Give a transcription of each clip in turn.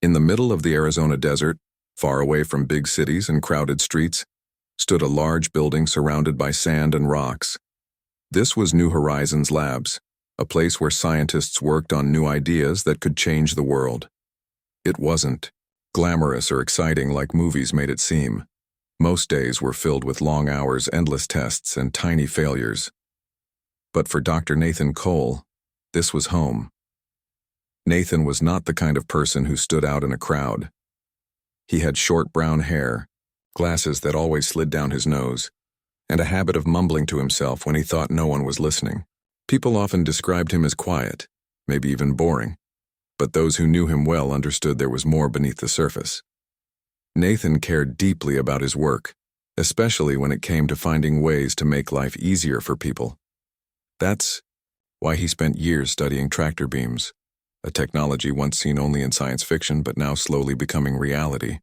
In the middle of the Arizona desert, far away from big cities and crowded streets, stood a large building surrounded by sand and rocks. This was New Horizons Labs, a place where scientists worked on new ideas that could change the world. It wasn't glamorous or exciting like movies made it seem. Most days were filled with long hours, endless tests, and tiny failures. But for Dr. Nathan Cole, this was home. Nathan was not the kind of person who stood out in a crowd. He had short brown hair, glasses that always slid down his nose, and a habit of mumbling to himself when he thought no one was listening. People often described him as quiet, maybe even boring, but those who knew him well understood there was more beneath the surface. Nathan cared deeply about his work, especially when it came to finding ways to make life easier for people. That's why he spent years studying tractor beams, a technology once seen only in science fiction but now slowly becoming reality.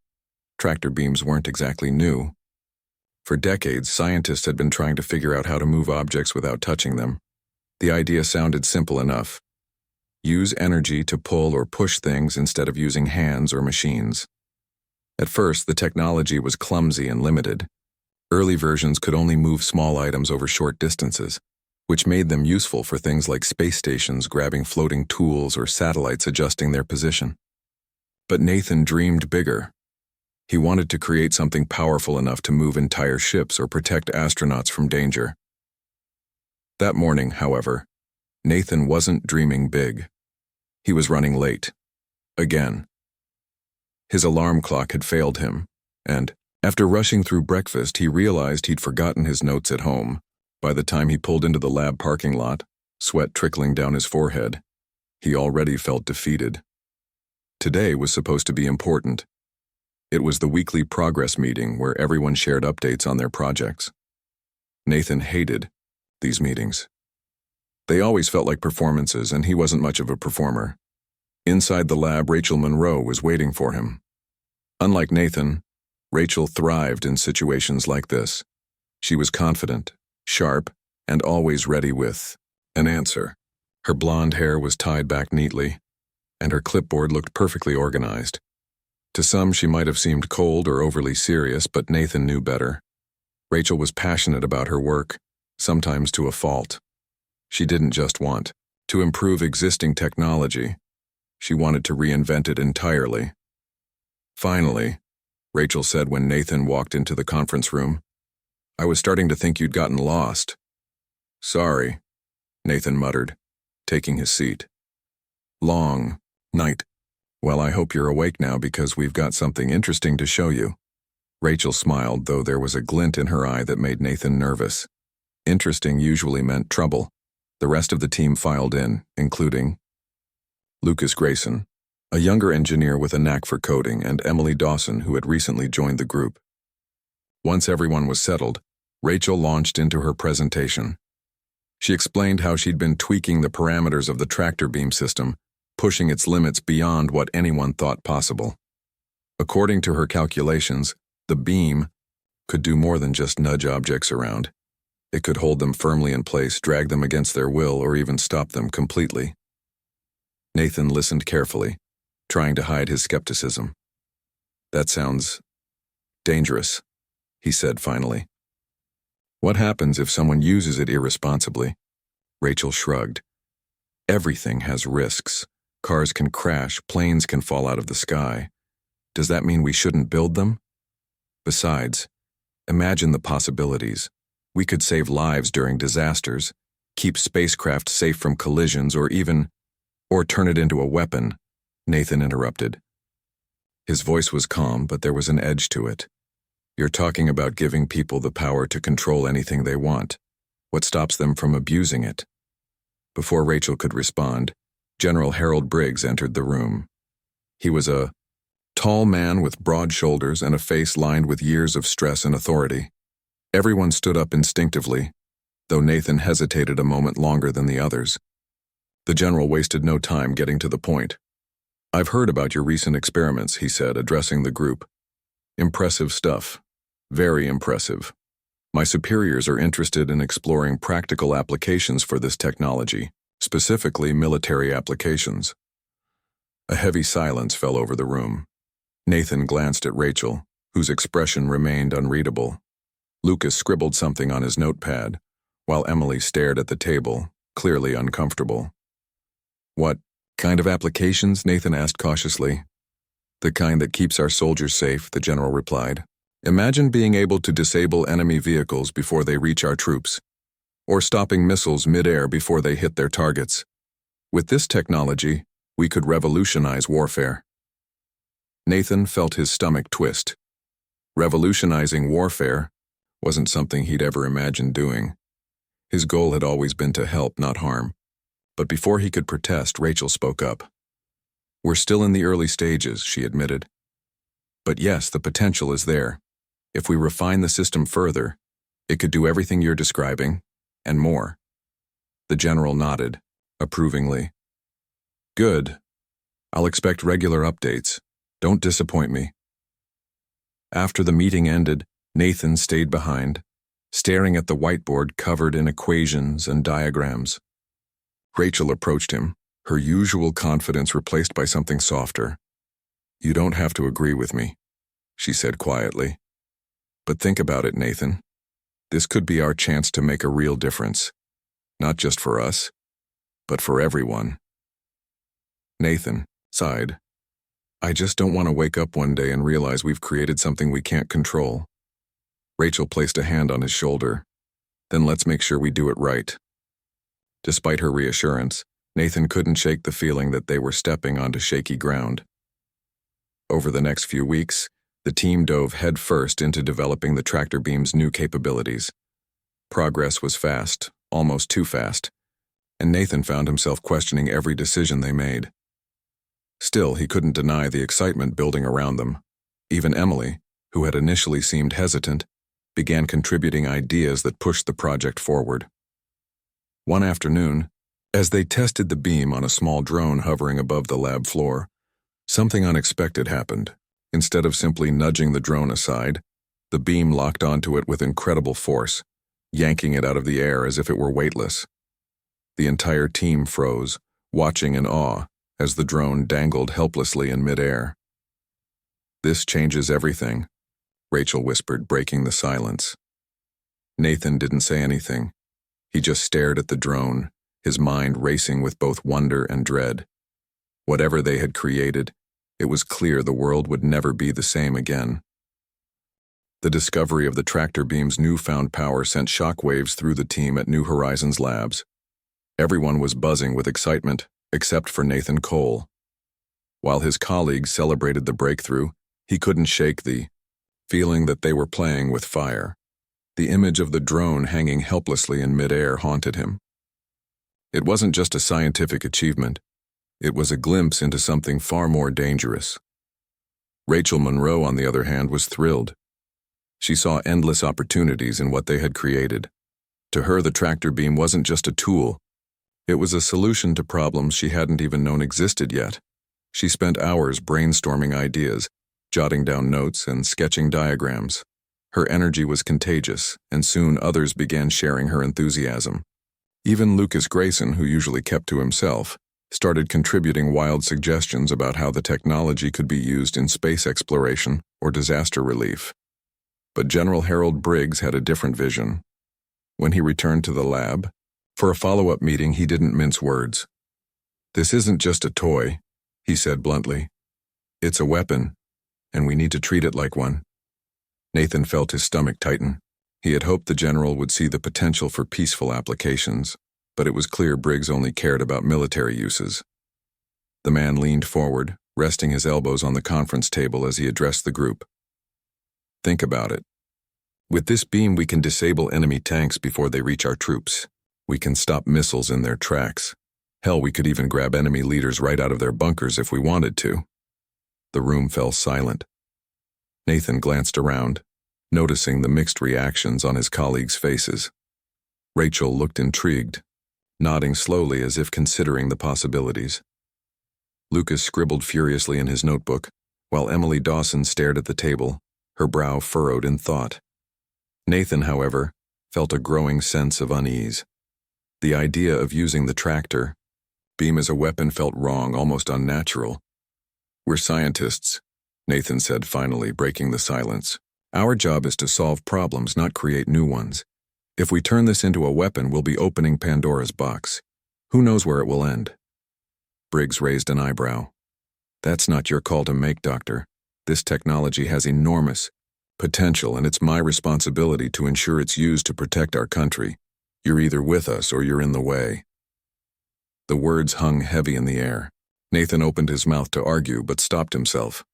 Tractor beams weren't exactly new. For decades, scientists had been trying to figure out how to move objects without touching them. The idea sounded simple enough. Use energy to pull or push things instead of using hands or machines. At first, the technology was clumsy and limited. Early versions could only move small items over short distances, which made them useful for things like space stations grabbing floating tools or satellites adjusting their position. But Nathan dreamed bigger. He wanted to create something powerful enough to move entire ships or protect astronauts from danger. That morning, however, Nathan wasn't dreaming big. He was running late. Again. His alarm clock had failed him, and, after rushing through breakfast, he realized he'd forgotten his notes at home. By the time he pulled into the lab parking lot, sweat trickling down his forehead, he already felt defeated. Today was supposed to be important. It was the weekly progress meeting where everyone shared updates on their projects. Nathan hated these meetings. They always felt like performances, and he wasn't much of a performer. Inside the lab, Rachel Monroe was waiting for him. Unlike Nathan, Rachel thrived in situations like this. She was confident, sharp, and always ready with an answer. Her blonde hair was tied back neatly, and her clipboard looked perfectly organized. To some, she might have seemed cold or overly serious, but Nathan knew better. Rachel was passionate about her work, sometimes to a fault. She didn't just want to improve existing technology. She wanted to reinvent it entirely. Finally, Rachel said when Nathan walked into the conference room, "I was starting to think you'd gotten lost." "Sorry," Nathan muttered, taking his seat. "Long night. Well, I hope you're awake now because we've got something interesting to show you." Rachel smiled, though there was a glint in her eye that made Nathan nervous. Interesting usually meant trouble. The rest of the team filed in, including Lucas Grayson, a younger engineer with a knack for coding, and Emily Dawson, who had recently joined the group. Once everyone was settled, Rachel launched into her presentation. She explained how she'd been tweaking the parameters of the tractor beam system, pushing its limits beyond what anyone thought possible. According to her calculations, the beam could do more than just nudge objects around. It could hold them firmly in place, drag them against their will, or even stop them completely. Nathan listened carefully, trying to hide his skepticism. "That sounds dangerous," he said finally. "What happens if someone uses it irresponsibly?" Rachel shrugged. "Everything has risks. Cars can crash, planes can fall out of the sky. Does that mean we shouldn't build them? Besides, imagine the possibilities. We could save lives during disasters, keep spacecraft safe from collisions, or turn it into a weapon," Nathan interrupted. His voice was calm, but there was an edge to it. "You're talking about giving people the power to control anything they want. What stops them from abusing it?" Before Rachel could respond, General Harold Briggs entered the room. He was a tall man with broad shoulders and a face lined with years of stress and authority. Everyone stood up instinctively, though Nathan hesitated a moment longer than the others. The general wasted no time getting to the point. "I've heard about your recent experiments," he said, addressing the group. "Impressive stuff. Very impressive. My superiors are interested in exploring practical applications for this technology, specifically military applications." A heavy silence fell over the room. Nathan glanced at Rachel, whose expression remained unreadable. Lucas scribbled something on his notepad, while Emily stared at the table, clearly uncomfortable. "What kind of applications?" Nathan asked cautiously. "The kind that keeps our soldiers safe," the general replied. "Imagine being able to disable enemy vehicles before they reach our troops, or stopping missiles mid-air before they hit their targets. With this technology, we could revolutionize warfare." Nathan felt his stomach twist. Revolutionizing warfare wasn't something he'd ever imagined doing. His goal had always been to help, not harm. But before he could protest, Rachel spoke up. "We're still in the early stages," she admitted. "But yes, the potential is there. If we refine the system further, it could do everything you're describing, and more." The general nodded, approvingly. "Good. I'll expect regular updates. Don't disappoint me." After the meeting ended, Nathan stayed behind, staring at the whiteboard covered in equations and diagrams. Rachel approached him, her usual confidence replaced by something softer. "You don't have to agree with me," she said quietly. "But think about it, Nathan. This could be our chance to make a real difference. Not just for us, but for everyone." Nathan sighed. "I just don't want to wake up one day and realize we've created something we can't control." Rachel placed a hand on his shoulder. "Then let's make sure we do it right." Despite her reassurance, Nathan couldn't shake the feeling that they were stepping onto shaky ground. Over the next few weeks, the team dove headfirst into developing the tractor beam's new capabilities. Progress was fast, almost too fast, and Nathan found himself questioning every decision they made. Still, he couldn't deny the excitement building around them. Even Emily, who had initially seemed hesitant, began contributing ideas that pushed the project forward. One afternoon, as they tested the beam on a small drone hovering above the lab floor, something unexpected happened. Instead of simply nudging the drone aside, the beam locked onto it with incredible force, yanking it out of the air as if it were weightless. The entire team froze, watching in awe as the drone dangled helplessly in midair. "This changes everything," Rachel whispered, breaking the silence. Nathan didn't say anything. He just stared at the drone, his mind racing with both wonder and dread. Whatever they had created, it was clear the world would never be the same again. The discovery of the tractor beam's newfound power sent shockwaves through the team at New Horizons Labs. Everyone was buzzing with excitement, except for Nathan Cole. While his colleagues celebrated the breakthrough, he couldn't shake the feeling that they were playing with fire. The image of the drone hanging helplessly in midair haunted him. It wasn't just a scientific achievement. It was a glimpse into something far more dangerous. Rachel Monroe, on the other hand, was thrilled. She saw endless opportunities in what they had created. To her, the tractor beam wasn't just a tool. It was a solution to problems she hadn't even known existed yet. She spent hours brainstorming ideas, jotting down notes and sketching diagrams. Her energy was contagious, and soon others began sharing her enthusiasm. Even Lucas Grayson, who usually kept to himself, started contributing wild suggestions about how the technology could be used in space exploration or disaster relief. But General Harold Briggs had a different vision. When he returned to the lab, for a follow-up meeting, he didn't mince words. "This isn't just a toy," he said bluntly. "It's a weapon, and we need to treat it like one." Nathan felt his stomach tighten. He had hoped the general would see the potential for peaceful applications, but it was clear Briggs only cared about military uses. The man leaned forward, resting his elbows on the conference table as he addressed the group. "Think about it. With this beam, we can disable enemy tanks before they reach our troops. We can stop missiles in their tracks. Hell, we could even grab enemy leaders right out of their bunkers if we wanted to." The room fell silent. Nathan glanced around, noticing the mixed reactions on his colleagues' faces. Rachel looked intrigued, nodding slowly as if considering the possibilities. Lucas scribbled furiously in his notebook, while Emily Dawson stared at the table, her brow furrowed in thought. Nathan, however, felt a growing sense of unease. The idea of using the tractor beam as a weapon felt wrong, almost unnatural, We're scientists, Nathan said, finally breaking the silence. Our job is to solve problems, not create new ones. If we turn this into a weapon, we'll be opening Pandora's box. Who knows where it will end? Briggs raised an eyebrow. That's not your call to make, Doctor. This technology has enormous potential, and it's my responsibility to ensure it's used to protect our country. You're either with us or you're in the way. The words hung heavy in the air. Nathan opened his mouth to argue, but stopped himself.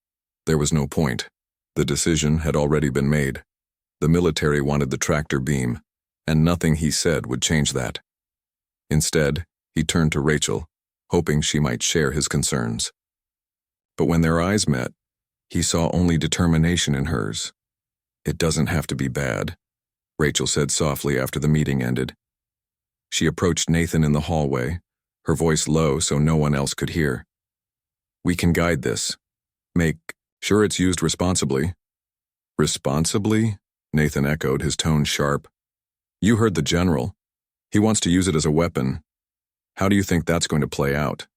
There was no point. The decision had already been made. The military wanted the tractor beam, and nothing he said would change that. Instead, he turned to Rachel, hoping she might share his concerns. But when their eyes met, he saw only determination in hers. It doesn't have to be bad, Rachel said softly after the meeting ended. She approached Nathan in the hallway, her voice low so no one else could hear. We can guide this. Make sure it's used responsibly. Responsibly? Nathan echoed, his tone sharp. You heard the general. He wants to use it as a weapon. How do you think that's going to play out?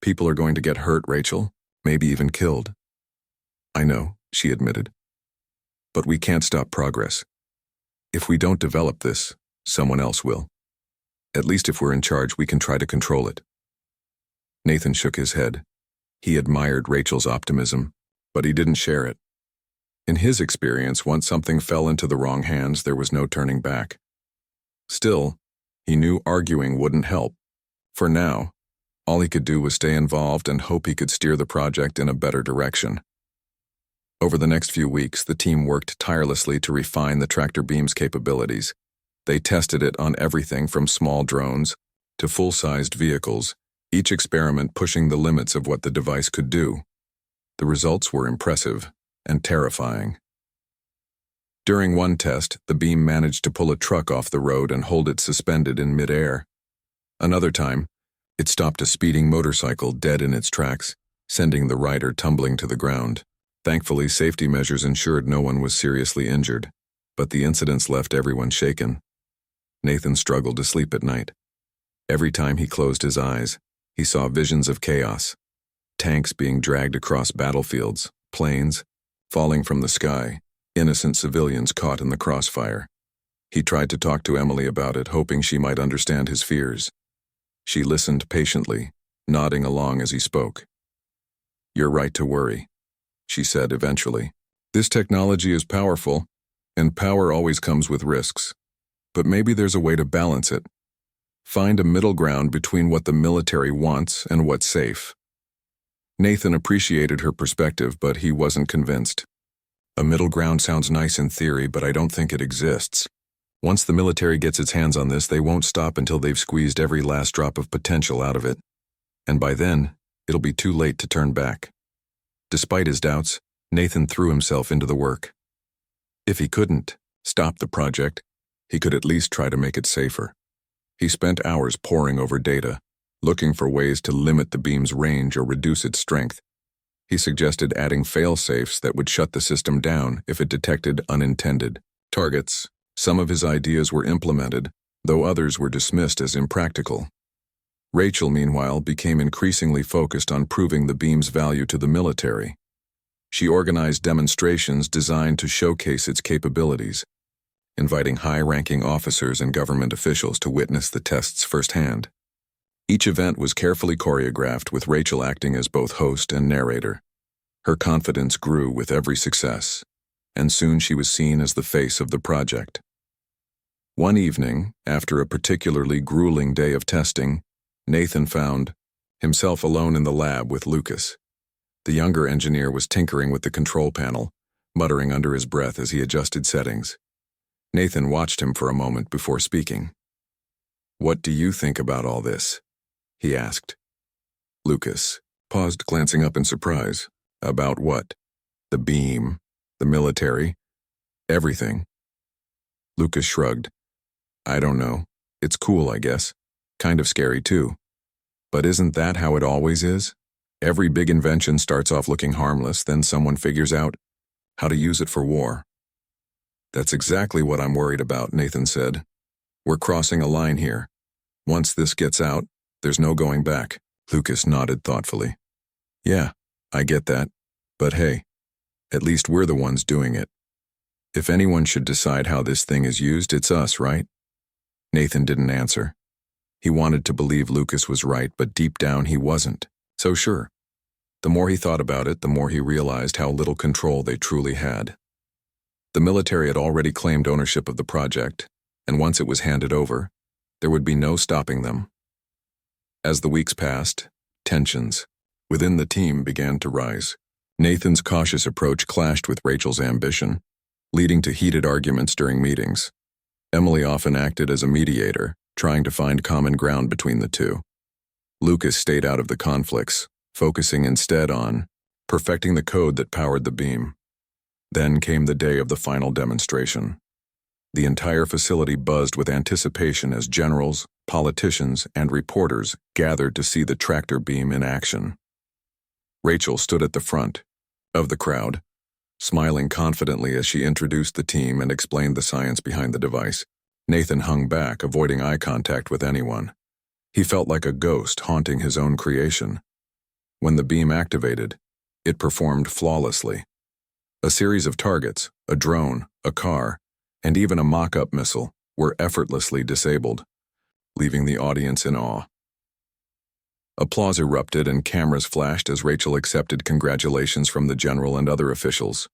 People are going to get hurt, Rachel, maybe even killed. I know, she admitted. But we can't stop progress. If we don't develop this, someone else will. At least if we're in charge, we can try to control it. Nathan shook his head. He admired Rachel's optimism, but he didn't share it. In his experience, once something fell into the wrong hands, there was no turning back. Still, he knew arguing wouldn't help. For now, all he could do was stay involved and hope he could steer the project in a better direction. Over the next few weeks, the team worked tirelessly to refine the tractor beam's capabilities. They tested it on everything from small drones to full-sized vehicles, each experiment pushing the limits of what the device could do. The results were impressive and terrifying. During one test, the beam managed to pull a truck off the road and hold it suspended in midair. Another time, it stopped a speeding motorcycle dead in its tracks, sending the rider tumbling to the ground. Thankfully, safety measures ensured no one was seriously injured, but the incidents left everyone shaken. Nathan struggled to sleep at night. Every time he closed his eyes, he saw visions of chaos. Tanks being dragged across battlefields, planes falling from the sky, innocent civilians caught in the crossfire. He tried to talk to Emily about it, hoping she might understand his fears. She listened patiently, nodding along as he spoke. You're right to worry, she said eventually. This technology is powerful, and power always comes with risks. But maybe there's a way to balance it. Find a middle ground between what the military wants and what's safe. Nathan appreciated her perspective, but he wasn't convinced. A middle ground sounds nice in theory, but I don't think it exists. Once the military gets its hands on this, they won't stop until they've squeezed every last drop of potential out of it. And by then, it'll be too late to turn back. Despite his doubts, Nathan threw himself into the work. If he couldn't stop the project, he could at least try to make it safer. He spent hours poring over data, looking for ways to limit the beam's range or reduce its strength. He suggested adding fail-safes that would shut the system down if it detected unintended targets. Some of his ideas were implemented, though others were dismissed as impractical. Rachel, meanwhile, became increasingly focused on proving the beam's value to the military. She organized demonstrations designed to showcase its capabilities, inviting high-ranking officers and government officials to witness the tests firsthand. Each event was carefully choreographed, with Rachel acting as both host and narrator. Her confidence grew with every success, and soon she was seen as the face of the project. One evening, after a particularly grueling day of testing, Nathan found himself alone in the lab with Lucas. The younger engineer was tinkering with the control panel, muttering under his breath as he adjusted settings. Nathan watched him for a moment before speaking. "What do you think about all this?" he asked. Lucas paused, glancing up in surprise. About what? The beam, the military, everything. Lucas shrugged. I don't know. It's cool, I guess. Kind of scary too. But isn't that how it always is? Every big invention starts off looking harmless, then someone figures out how to use it for war. That's exactly what I'm worried about, Nathan said. We're crossing a line here. Once this gets out, there's no going back. Lucas nodded thoughtfully. Yeah, I get that. But hey, at least we're the ones doing it. If anyone should decide how this thing is used, it's us, right? Nathan didn't answer. He wanted to believe Lucas was right, but deep down he wasn't so sure. The more he thought about it, the more he realized how little control they truly had. The military had already claimed ownership of the project, and once it was handed over, there would be no stopping them. As the weeks passed, tensions within the team began to rise. Nathan's cautious approach clashed with Rachel's ambition, leading to heated arguments during meetings. Emily often acted as a mediator, trying to find common ground between the two. Lucas stayed out of the conflicts, focusing instead on perfecting the code that powered the beam. Then came the day of the final demonstration. The entire facility buzzed with anticipation as generals, politicians, and reporters gathered to see the tractor beam in action. Rachel stood at the front of the crowd, smiling confidently as she introduced the team and explained the science behind the device. Nathan hung back, avoiding eye contact with anyone. He felt like a ghost haunting his own creation. When the beam activated, it performed flawlessly. A series of targets, a drone, a car, and even a mock-up missile were effortlessly disabled, leaving the audience in awe. Applause erupted and cameras flashed as Rachel accepted congratulations from the general and other officials.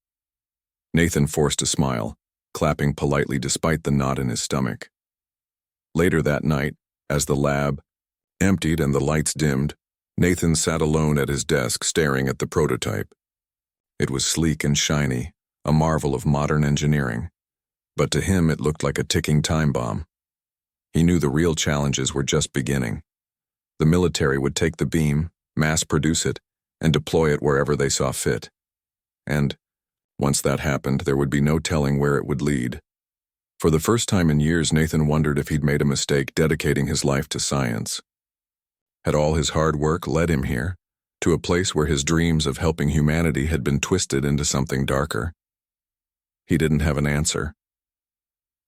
Nathan forced a smile, clapping politely despite the knot in his stomach. Later that night, as the lab emptied and the lights dimmed, Nathan sat alone at his desk staring at the prototype. It was sleek and shiny, a marvel of modern engineering, but to him it looked like a ticking time bomb. He knew the real challenges were just beginning. The military would take the beam, mass-produce it, and deploy it wherever they saw fit. And, once that happened, there would be no telling where it would lead. For the first time in years, Nathan wondered if he'd made a mistake dedicating his life to science. Had all his hard work led him here, to a place where his dreams of helping humanity had been twisted into something darker? He didn't have an answer.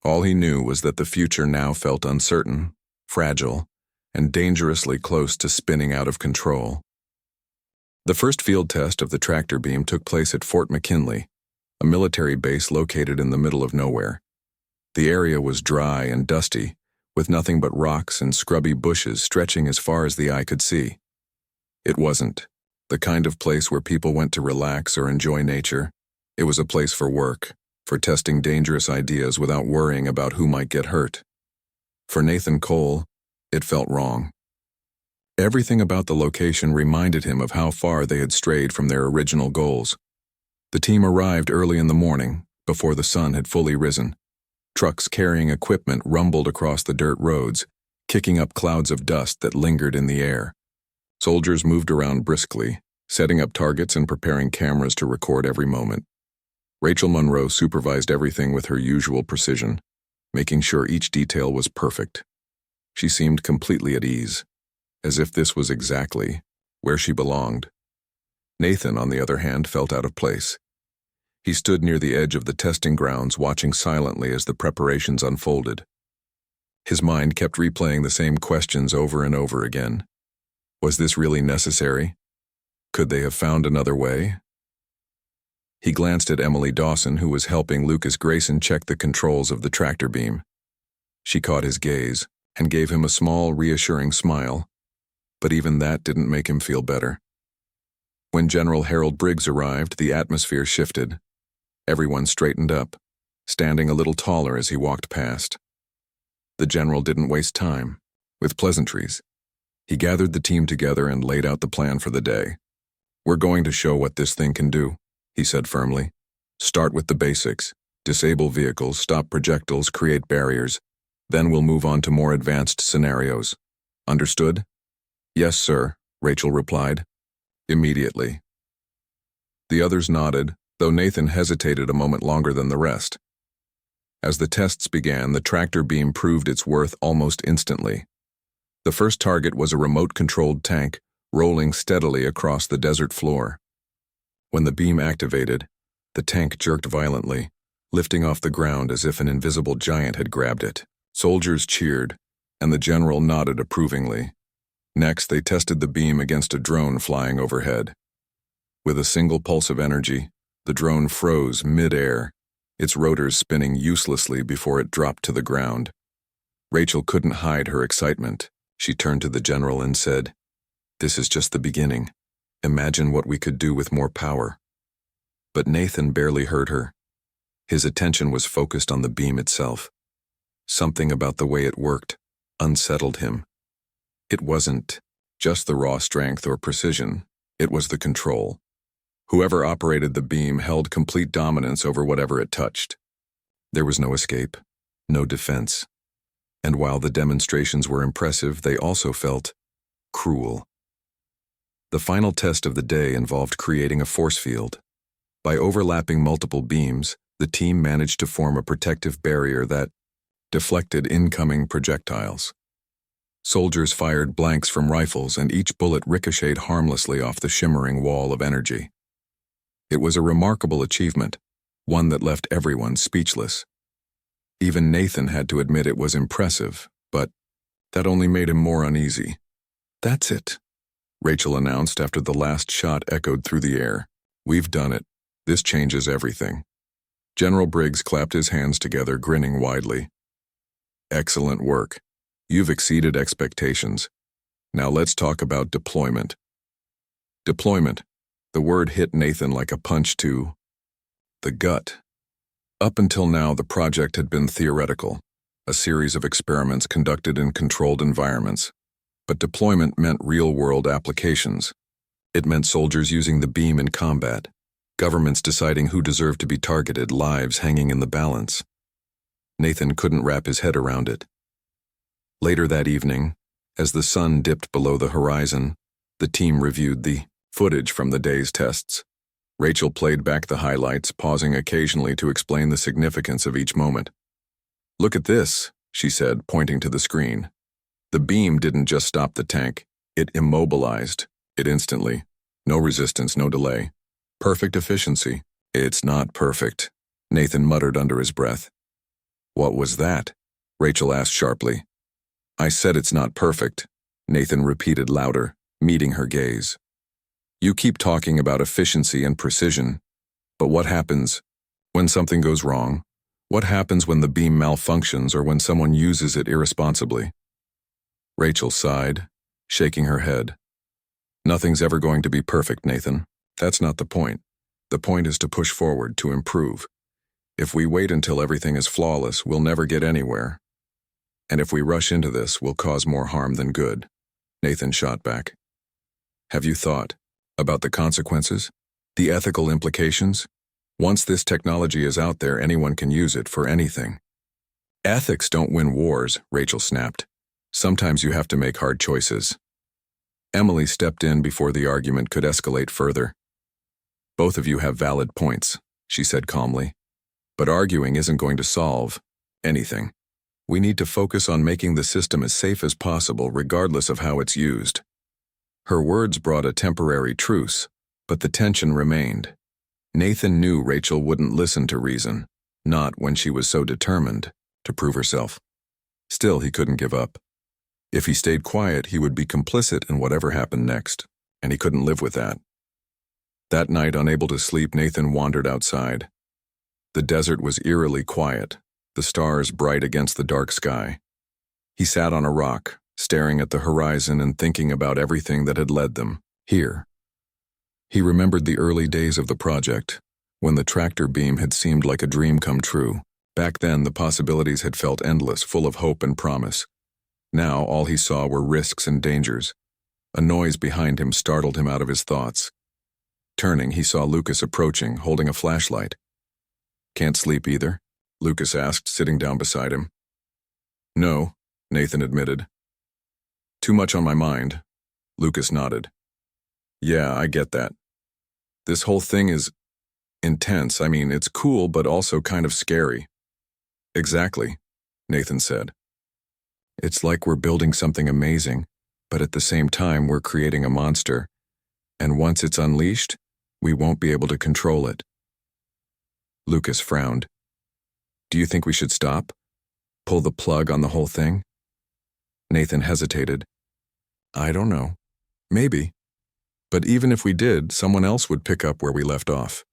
All he knew was that the future now felt uncertain, fragile, and dangerously close to spinning out of control. The first field test of the tractor beam took place at Fort McKinley, a military base located in the middle of nowhere. The area was dry and dusty, with nothing but rocks and scrubby bushes stretching as far as the eye could see. It wasn't the kind of place where people went to relax or enjoy nature. It was a place for work, for testing dangerous ideas without worrying about who might get hurt. For Nathan Cole, it felt wrong. Everything about the location reminded him of how far they had strayed from their original goals. The team arrived early in the morning, before the sun had fully risen. Trucks carrying equipment rumbled across the dirt roads, kicking up clouds of dust that lingered in the air. Soldiers moved around briskly, setting up targets and preparing cameras to record every moment. Rachel Monroe supervised everything with her usual precision, making sure each detail was perfect. She seemed completely at ease, as if this was exactly where she belonged. Nathan, on the other hand, felt out of place. He stood near the edge of the testing grounds, watching silently as the preparations unfolded. His mind kept replaying the same questions over and over again. Was this really necessary? Could they have found another way? He glanced at Emily Dawson, who was helping Lucas Grayson check the controls of the tractor beam. She caught his gaze and gave him a small, reassuring smile, but even that didn't make him feel better. When General Harold Briggs arrived, the atmosphere shifted. Everyone straightened up, standing a little taller as he walked past. The general didn't waste time with pleasantries. He gathered the team together and laid out the plan for the day. "We're going to show what this thing can do," he said firmly. "Start with the basics. Disable vehicles, stop projectiles, create barriers. Then we'll move on to more advanced scenarios. Understood?" "Yes, sir," Rachel replied. Immediately. The others nodded, though Nathan hesitated a moment longer than the rest. As the tests began, the tractor beam proved its worth almost instantly. The first target was a remote-controlled tank rolling steadily across the desert floor. When the beam activated, the tank jerked violently, lifting off the ground as if an invisible giant had grabbed it. Soldiers cheered, and the general nodded approvingly. Next, they tested the beam against a drone flying overhead. With a single pulse of energy, the drone froze mid-air, its rotors spinning uselessly before it dropped to the ground. Rachel couldn't hide her excitement. She turned to the general and said, "This is just the beginning. Imagine what we could do with more power." But Nathan barely heard her. His attention was focused on the beam itself. Something about the way it worked unsettled him. It wasn't just the raw strength or precision, it was the control. Whoever operated the beam held complete dominance over whatever it touched. There was no escape, no defense. And while the demonstrations were impressive, they also felt cruel. The final test of the day involved creating a force field. By overlapping multiple beams, the team managed to form a protective barrier that deflected incoming projectiles. Soldiers fired blanks from rifles, and each bullet ricocheted harmlessly off the shimmering wall of energy. It was a remarkable achievement, one that left everyone speechless. Even Nathan had to admit it was impressive, but that only made him more uneasy. "That's it," Rachel announced after the last shot echoed through the air. "We've done it. This changes everything." General Briggs clapped his hands together, grinning widely. "Excellent work. You've exceeded expectations. Now let's talk about deployment." Deployment. The word hit Nathan like a punch to the gut. Up until now, the project had been theoretical, a series of experiments conducted in controlled environments. But deployment meant real-world applications. It meant soldiers using the beam in combat, governments deciding who deserved to be targeted, lives hanging in the balance. Nathan couldn't wrap his head around it. Later that evening, as the sun dipped below the horizon, the team reviewed the footage from the day's tests. Rachel played back the highlights, pausing occasionally to explain the significance of each moment. "Look at this," she said, pointing to the screen. "The beam didn't just stop the tank, it immobilized it instantly. No resistance, no delay. Perfect efficiency." "It's not perfect," Nathan muttered under his breath. "What was that?" Rachel asked sharply. "I said it's not perfect," Nathan repeated louder, meeting her gaze. "You keep talking about efficiency and precision, but what happens when something goes wrong? What happens when the beam malfunctions or when someone uses it irresponsibly?" Rachel sighed, shaking her head. "Nothing's ever going to be perfect, Nathan. That's not the point. The point is to push forward, to improve. If we wait until everything is flawless, we'll never get anywhere. And if we rush into this, we'll cause more harm than good." Nathan shot back. "Have you thought about the consequences? The ethical implications? Once this technology is out there, anyone can use it for anything." "Ethics don't win wars," Rachel snapped. "Sometimes you have to make hard choices." Emily stepped in before the argument could escalate further. "Both of you have valid points," she said calmly. "But arguing isn't going to solve anything. We need to focus on making the system as safe as possible, regardless of how it's used." Her words brought a temporary truce, but the tension remained. Nathan knew Rachel wouldn't listen to reason, not when she was so determined to prove herself. Still, he couldn't give up. If he stayed quiet, he would be complicit in whatever happened next, and he couldn't live with that. That night, unable to sleep, Nathan wandered outside. The desert was eerily quiet, the stars bright against the dark sky. He sat on a rock, staring at the horizon and thinking about everything that had led them here. He remembered the early days of the project, when the tractor beam had seemed like a dream come true. Back then, the possibilities had felt endless, full of hope and promise. Now, all he saw were risks and dangers. A noise behind him startled him out of his thoughts. Turning, he saw Lucas approaching, holding a flashlight. "Can't sleep either?" Lucas asked, sitting down beside him. "No," Nathan admitted. "Too much on my mind." Lucas nodded. "Yeah, I get that. This whole thing is intense. I mean, it's cool, but also kind of scary." "Exactly," Nathan said. "It's like we're building something amazing, but at the same time we're creating a monster. And once it's unleashed, we won't be able to control it." Lucas frowned. "Do you think we should stop? Pull the plug on the whole thing?" Nathan hesitated. "I don't know. Maybe. But even if we did, someone else would pick up where we left off.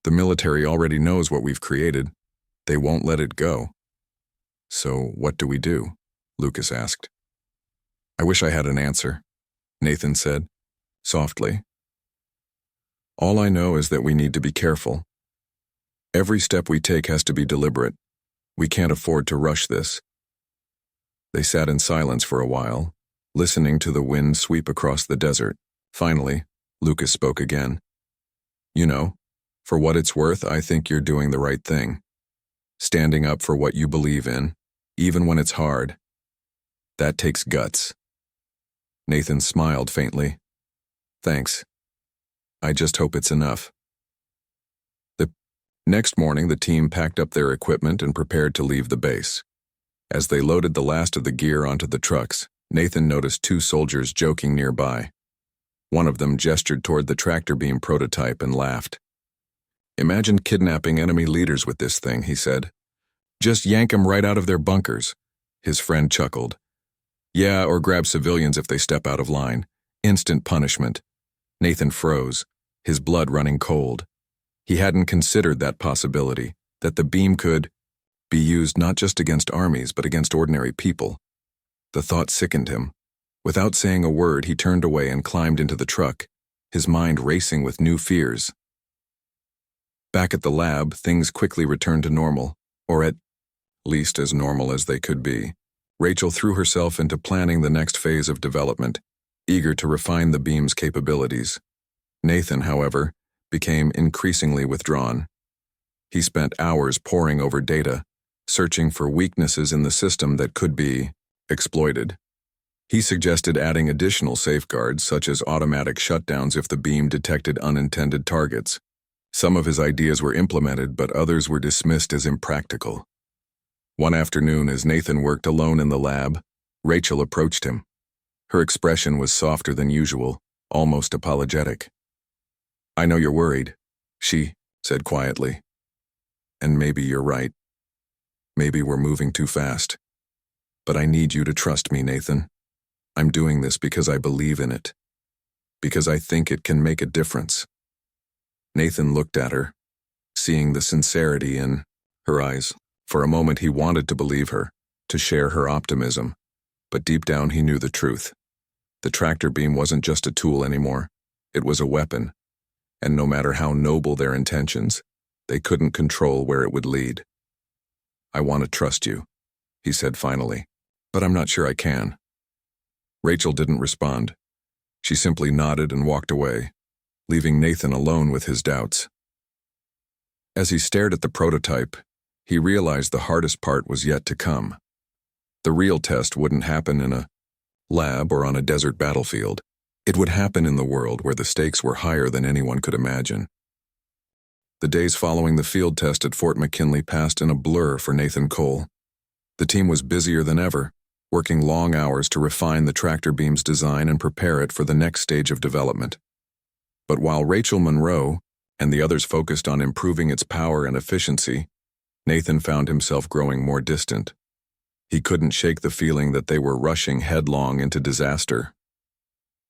The military already knows what we've created. They won't let it go. So what do we do? Lucas asked. I wish I had an answer, Nathan said, softly. All I know is that we need to be careful. Every step we take has to be deliberate. We can't afford to rush this. They sat in silence for a while, listening to the wind sweep across the desert. Finally, Lucas spoke again. You know, for what it's worth, I think you're doing the right thing. Standing up for what you believe in, even when it's hard. That takes guts. Nathan smiled faintly. Thanks. I just hope it's enough. The next morning, the team packed up their equipment and prepared to leave the base. As they loaded the last of the gear onto the trucks, Nathan noticed two soldiers joking nearby. One of them gestured toward the tractor beam prototype and laughed. Imagine kidnapping enemy leaders with this thing, he said. Just yank them right out of their bunkers. His friend chuckled. Yeah, or grab civilians if they step out of line. Instant punishment. Nathan froze, his blood running cold. He hadn't considered that possibility, that the beam could be used not just against armies but against ordinary people. The thought sickened him. Without saying a word, he turned away and climbed into the truck, his mind racing with new fears. Back at the lab, things quickly returned to normal, or at least as normal as they could be. Rachel threw herself into planning the next phase of development, eager to refine the beam's capabilities. Nathan, however, became increasingly withdrawn. He spent hours poring over data, searching for weaknesses in the system that could be exploited. He suggested adding additional safeguards such as automatic shutdowns if the beam detected unintended targets. Some of his ideas were implemented, but others were dismissed as impractical. One afternoon, as Nathan worked alone in the lab, Rachel approached him. Her expression was softer than usual, almost apologetic. I know you're worried, she said quietly. And maybe you're right. Maybe we're moving too fast. But I need you to trust me, Nathan. I'm doing this because I believe in it. Because I think it can make a difference. Nathan looked at her, seeing the sincerity in her eyes. For a moment he wanted to believe her, to share her optimism. But deep down he knew the truth. The tractor beam wasn't just a tool anymore. It was a weapon. And no matter how noble their intentions, they couldn't control where it would lead. I want to trust you, he said finally, but I'm not sure I can. Rachel didn't respond. She simply nodded and walked away, leaving Nathan alone with his doubts. As he stared at the prototype, he realized the hardest part was yet to come. The real test wouldn't happen in a lab or on a desert battlefield. It would happen in the world where the stakes were higher than anyone could imagine. The days following the field test at Fort McKinley passed in a blur for Nathan Cole. The team was busier than ever, working long hours to refine the tractor beam's design and prepare it for the next stage of development. But while Rachel Monroe and the others focused on improving its power and efficiency, Nathan found himself growing more distant. He couldn't shake the feeling that they were rushing headlong into disaster.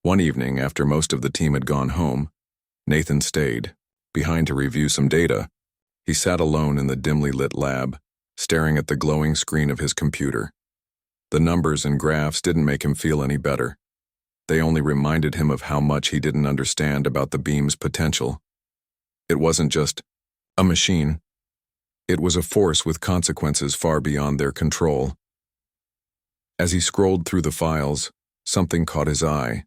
One evening, after most of the team had gone home, Nathan stayed, behind to review some data. He sat alone in the dimly lit lab, staring at the glowing screen of his computer. The numbers and graphs didn't make him feel any better. They only reminded him of how much he didn't understand about the beam's potential. It wasn't just a machine. It was a force with consequences far beyond their control. As he scrolled through the files, something caught his eye.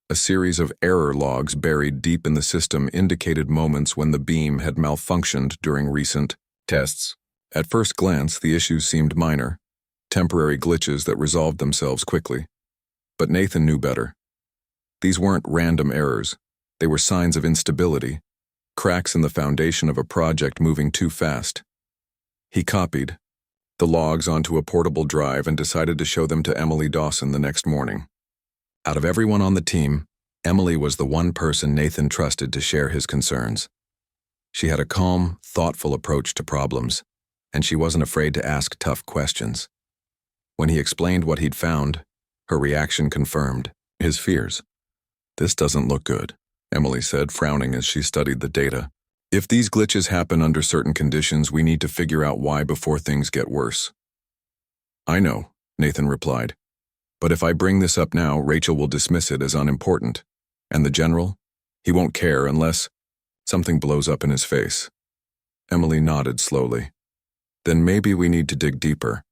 A series of error logs buried deep in the system indicated moments when the beam had malfunctioned during recent tests. At first glance, the issues seemed minor, temporary glitches that resolved themselves quickly. But Nathan knew better. These weren't random errors. They were signs of instability, cracks in the foundation of a project moving too fast. He copied the logs onto a portable drive and decided to show them to Emily Dawson the next morning. Out of everyone on the team, Emily was the one person Nathan trusted to share his concerns. She had a calm, thoughtful approach to problems, and she wasn't afraid to ask tough questions. When he explained what he'd found, her reaction confirmed his fears. This doesn't look good, Emily said, frowning as she studied the data. If these glitches happen under certain conditions, we need to figure out why before things get worse. I know, Nathan replied. But if I bring this up now, Rachel will dismiss it as unimportant. And the general? He won't care unless something blows up in his face. Emily nodded slowly. Then maybe we need to dig deeper.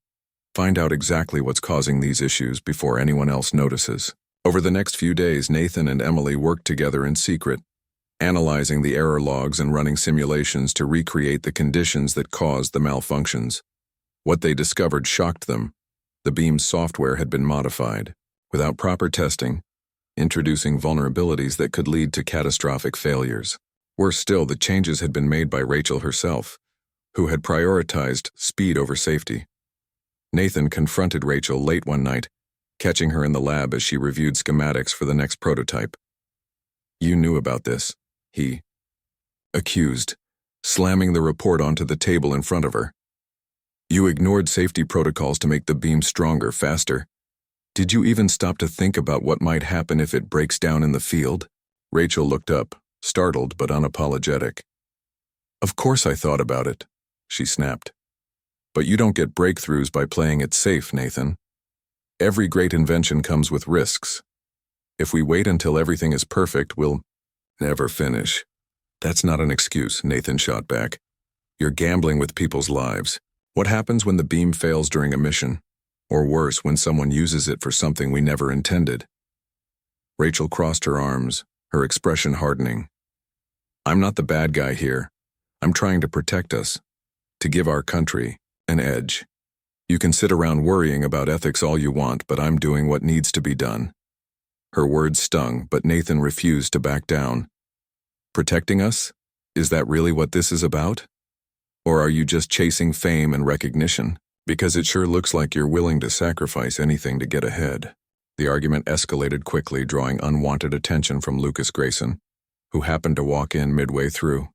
Find out exactly what's causing these issues before anyone else notices. Over the next few days, Nathan and Emily worked together in secret, analyzing the error logs and running simulations to recreate the conditions that caused the malfunctions. What they discovered shocked them. The beam's software had been modified, without proper testing, introducing vulnerabilities that could lead to catastrophic failures. Worse still, the changes had been made by Rachel herself, who had prioritized speed over safety. Nathan confronted Rachel late one night, catching her in the lab as she reviewed schematics for the next prototype. You knew about this, he accused, slamming the report onto the table in front of her. You ignored safety protocols to make the beam stronger, faster. Did you even stop to think about what might happen if it breaks down in the field? Rachel looked up, startled but unapologetic. Of course I thought about it, she snapped. But you don't get breakthroughs by playing it safe, Nathan. Every great invention comes with risks. If we wait until everything is perfect, we'll never finish. That's not an excuse, Nathan shot back. You're gambling with people's lives. What happens when the beam fails during a mission? Or worse, when someone uses it for something we never intended? Rachel crossed her arms, her expression hardening. I'm not the bad guy here. I'm trying to protect us, to give our country an edge. You can sit around worrying about ethics all you want, but I'm doing what needs to be done. Her words stung, but Nathan refused to back down. Protecting us? Is that really what this is about? Or are you just chasing fame and recognition? Because it sure looks like you're willing to sacrifice anything to get ahead. The argument escalated quickly, drawing unwanted attention from Lucas Grayson, who happened to walk in midway through.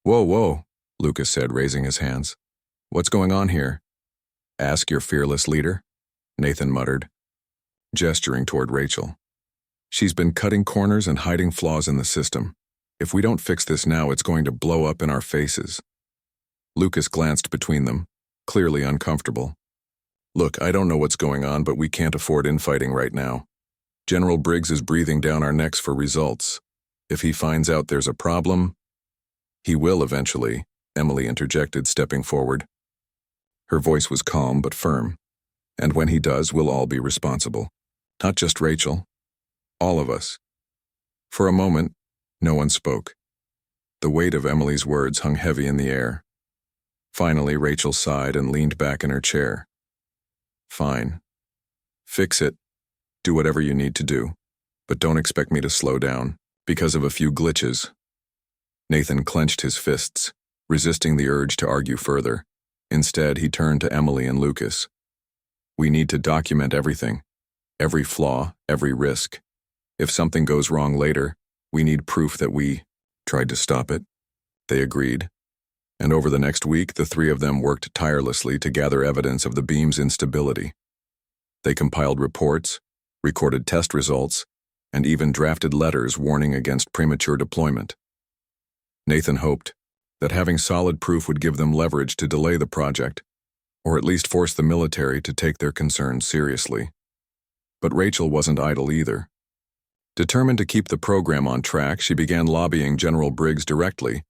Whoa, Lucas said, raising his hands. What's going on here? Ask your fearless leader, Nathan muttered, gesturing toward Rachel. She's been cutting corners and hiding flaws in the system. If we don't fix this now, it's going to blow up in our faces. Lucas glanced between them, clearly uncomfortable. Look, I don't know what's going on, but we can't afford infighting right now. General Briggs is breathing down our necks for results. If he finds out there's a problem, he will eventually, Emily interjected, stepping forward. Her voice was calm but firm. And when he does, we'll all be responsible. Not just Rachel. All of us. For a moment, no one spoke. The weight of Emily's words hung heavy in the air. Finally, Rachel sighed and leaned back in her chair. Fine. Fix it. Do whatever you need to do. But don't expect me to slow down, because of a few glitches. Nathan clenched his fists, resisting the urge to argue further. Instead, he turned to Emily and Lucas. We need to document everything. Every flaw, every risk. If something goes wrong later, we need proof that we tried to stop it. They agreed. And over the next week, the three of them worked tirelessly to gather evidence of the beam's instability. They compiled reports, recorded test results, and even drafted letters warning against premature deployment. Nathan hoped that having solid proof would give them leverage to delay the project, or at least force the military to take their concerns seriously. But Rachel wasn't idle either. Determined to keep the program on track, she began lobbying General Briggs directly,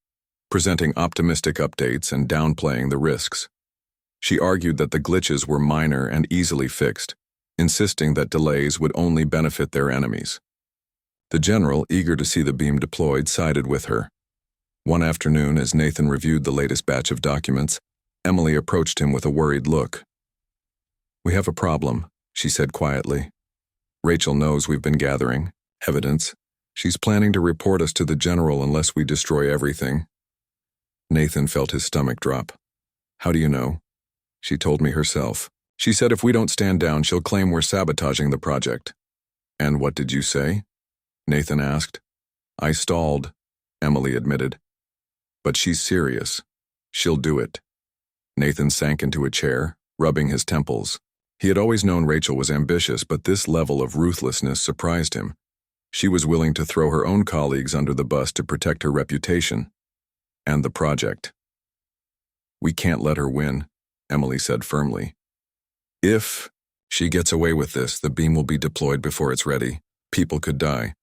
presenting optimistic updates and downplaying the risks. She argued that the glitches were minor and easily fixed, insisting that delays would only benefit their enemies. The general, eager to see the beam deployed, sided with her. One afternoon, as Nathan reviewed the latest batch of documents, Emily approached him with a worried look. We have a problem, she said quietly. Rachel knows we've been gathering evidence. She's planning to report us to the general unless we destroy everything. Nathan felt his stomach drop. How do you know? She told me herself. She said if we don't stand down, she'll claim we're sabotaging the project. And what did you say? Nathan asked. I stalled, Emily admitted. But she's serious. She'll do it. Nathan sank into a chair, rubbing his temples. He had always known Rachel was ambitious, but this level of ruthlessness surprised him. She was willing to throw her own colleagues under the bus to protect her reputation and the project. "We can't let her win," Emily said firmly. "If she gets away with this, the beam will be deployed before it's ready. People could die."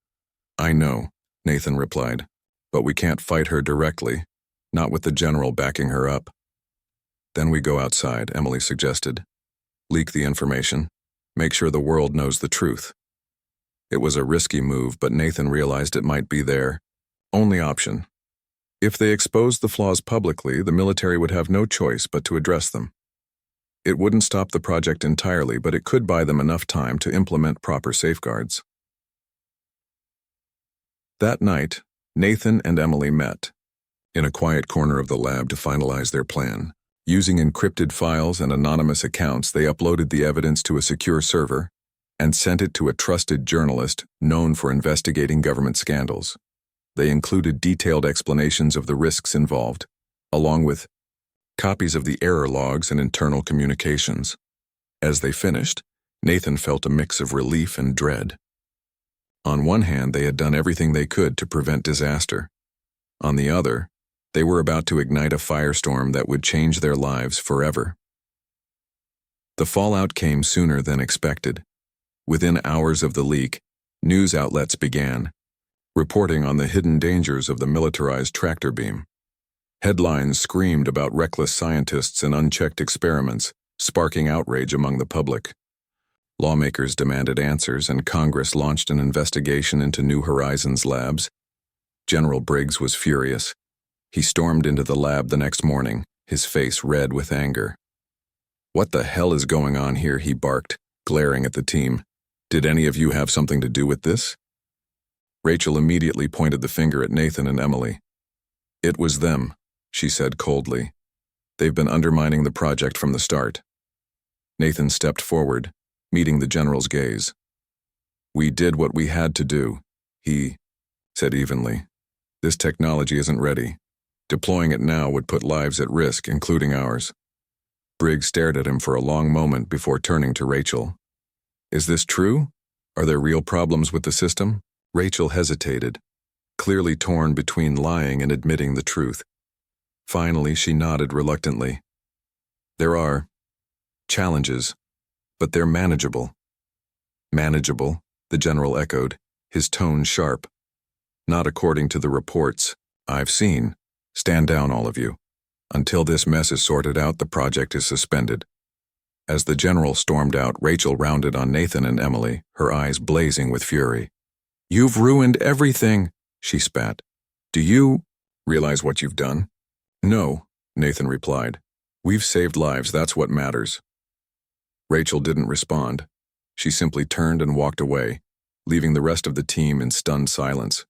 "I know," Nathan replied, "but we can't fight her directly, not with the general backing her up." "Then we go outside," Emily suggested. "Leak the information. Make sure the world knows the truth." It was a risky move, but Nathan realized it might be their only option. If they exposed the flaws publicly, the military would have no choice but to address them. It wouldn't stop the project entirely, but it could buy them enough time to implement proper safeguards. That night, Nathan and Emily met in a quiet corner of the lab to finalize their plan. Using encrypted files and anonymous accounts, they uploaded the evidence to a secure server and sent it to a trusted journalist known for investigating government scandals. They included detailed explanations of the risks involved, along with copies of the error logs and internal communications. As they finished, Nathan felt a mix of relief and dread. On one hand, they had done everything they could to prevent disaster. On the other, they were about to ignite a firestorm that would change their lives forever. The fallout came sooner than expected. Within hours of the leak, news outlets began reporting on the hidden dangers of the militarized tractor beam. Headlines screamed about reckless scientists and unchecked experiments, sparking outrage among the public. Lawmakers demanded answers, and Congress launched an investigation into New Horizons labs. General Briggs was furious. He stormed into the lab the next morning, his face red with anger. "What the hell is going on here?" he barked, glaring at the team. "Did any of you have something to do with this?" Rachel immediately pointed the finger at Nathan and Emily. "It was them," she said coldly. "They've been undermining the project from the start." Nathan stepped forward, meeting the general's gaze. "We did what we had to do," he said evenly. "This technology isn't ready. Deploying it now would put lives at risk, including ours." Briggs stared at him for a long moment before turning to Rachel. "Is this true? Are there real problems with the system?" Rachel hesitated, clearly torn between lying and admitting the truth. Finally, she nodded reluctantly. "There are challenges, but they're manageable." "Manageable," the general echoed, his tone sharp. "Not according to the reports I've seen. Stand down, all of you. Until this mess is sorted out, the project is suspended." As the general stormed out, Rachel rounded on Nathan and Emily, her eyes blazing with fury. "You've ruined everything," she spat. "Do you realize what you've done?" "No," Nathan replied. "We've saved lives, that's what matters." Rachel didn't respond. She simply turned and walked away, leaving the rest of the team in stunned silence.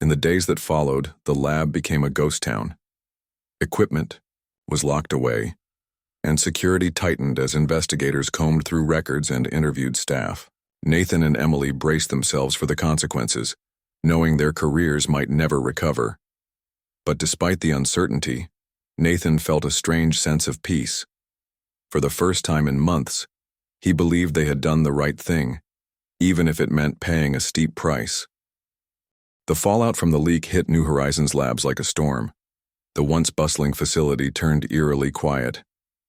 In the days that followed, the lab became a ghost town. Equipment was locked away, and security tightened as investigators combed through records and interviewed staff. Nathan and Emily braced themselves for the consequences, knowing their careers might never recover. But despite the uncertainty, Nathan felt a strange sense of peace. For the first time in months, he believed they had done the right thing, even if it meant paying a steep price. The fallout from the leak hit New Horizons labs like a storm. The once bustling facility turned eerily quiet,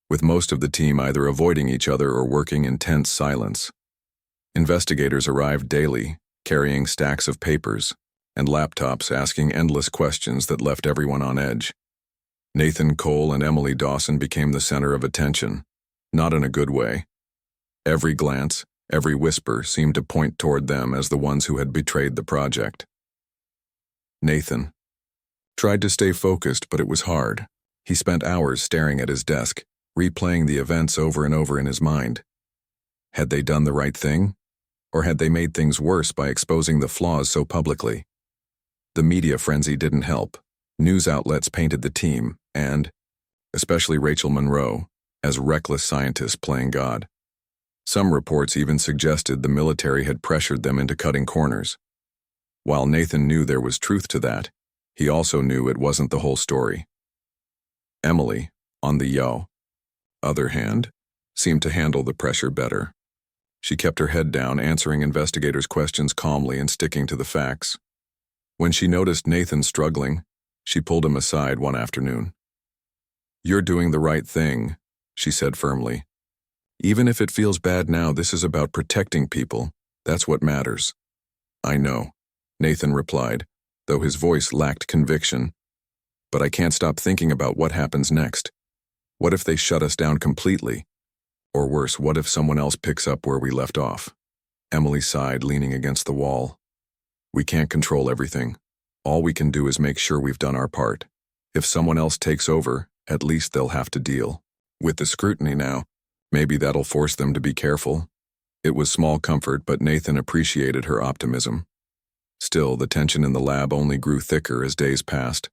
with most of the team either avoiding each other or working in tense silence. Investigators arrived daily, carrying stacks of papers and laptops, asking endless questions that left everyone on edge. Nathan Cole and Emily Dawson became the center of attention, not in a good way. Every glance, every whisper seemed to point toward them as the ones who had betrayed the project. Nathan tried to stay focused, but it was hard. He spent hours staring at his desk, replaying the events over and over in his mind. Had they done the right thing? Or had they made things worse by exposing the flaws so publicly? The media frenzy didn't help. News outlets painted the team, and especially Rachel Monroe, as reckless scientists playing God. Some reports even suggested the military had pressured them into cutting corners. While Nathan knew there was truth to that, he also knew it wasn't the whole story. Emily, on the other hand, seemed to handle the pressure better. She kept her head down, answering investigators' questions calmly and sticking to the facts. When she noticed Nathan struggling, she pulled him aside one afternoon. "You're doing the right thing," she said firmly. "Even if it feels bad now, this is about protecting people. That's what matters." "I know," Nathan replied, though his voice lacked conviction. "But I can't stop thinking about what happens next. What if they shut us down completely? Or worse, what if someone else picks up where we left off?" Emily sighed, leaning against the wall. "We can't control everything. All we can do is make sure we've done our part. If someone else takes over, at least they'll have to deal with the scrutiny now. Maybe that'll force them to be careful." It was small comfort, but Nathan appreciated her optimism. Still, the tension in the lab only grew thicker as days passed.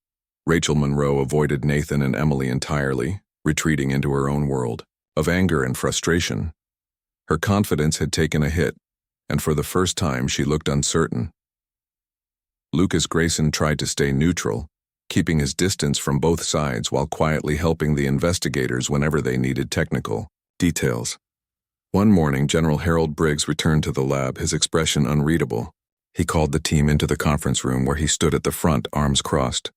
Rachel Monroe avoided Nathan and Emily entirely, retreating into her own world of anger and frustration. Her confidence had taken a hit, and for the first time she looked uncertain. Lucas Grayson tried to stay neutral, keeping his distance from both sides while quietly helping the investigators whenever they needed technical details. One morning, General Harold Briggs returned to the lab, his expression unreadable. He called the team into the conference room where he stood at the front, arms crossed.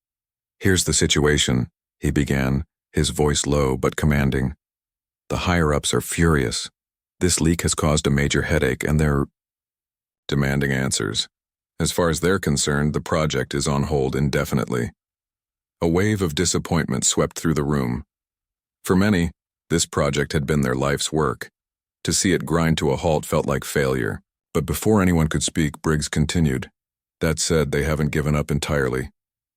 "Here's the situation," he began, his voice low but commanding. "The higher-ups are furious. This leak has caused a major headache and they're demanding answers. As far as they're concerned, the project is on hold indefinitely." A wave of disappointment swept through the room. For many, this project had been their life's work. To see it grind to a halt felt like failure. But before anyone could speak, Briggs continued. "That said, they haven't given up entirely.